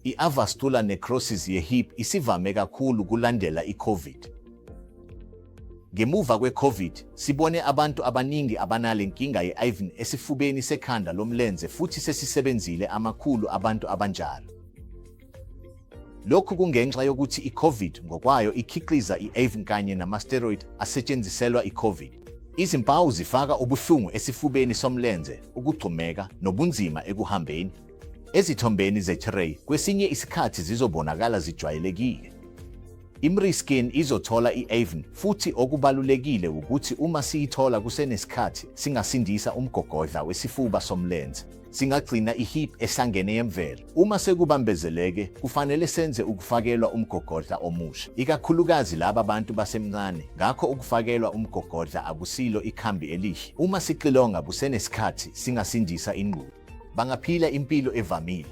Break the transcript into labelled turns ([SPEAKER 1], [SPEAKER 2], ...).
[SPEAKER 1] I-avascular necrosis ye-hip isivame kakhulu kulandela i-COVID. Ngemuva kwe-COVID, sibone abantu abaningi abanale nkinga ye-IVN esifubeni sekhanda lomlenze futhi sesisebenzile amakhulu abantu abanjalo. Lokhu kungenxa yokuthi i-COVID ngokwayo ikhiqiza i-AVN kanye nama-steroid asetshenziselwa i-COVID. Izimpawu zifaka ubuhlungu esifubeni somlenze, ukugxumeka, nobunzima ekuhambeni. Ezithombeni ze-X-ray kwesinye isikhathi zizobonakala zijwayelekile. I-MRI scan izothola i-AVN futhi okubalulekile ukuthi uma siyithola kusenesikhathi singasindisa umgogodla wesifuba somlenze. Singagcina i-hip ehlangene yemvelo. Uma sekubambezeleke, kufanele senze ukufakelwa umgogodla omusha, ikakhulukazi laba bantu basemncane. Ngakho ukufakelwa umgogodla akusilo ikhambi elihle. Uma sixilonga kusenesikhathi singasindisa inqubo, bangaphila impilo evamile.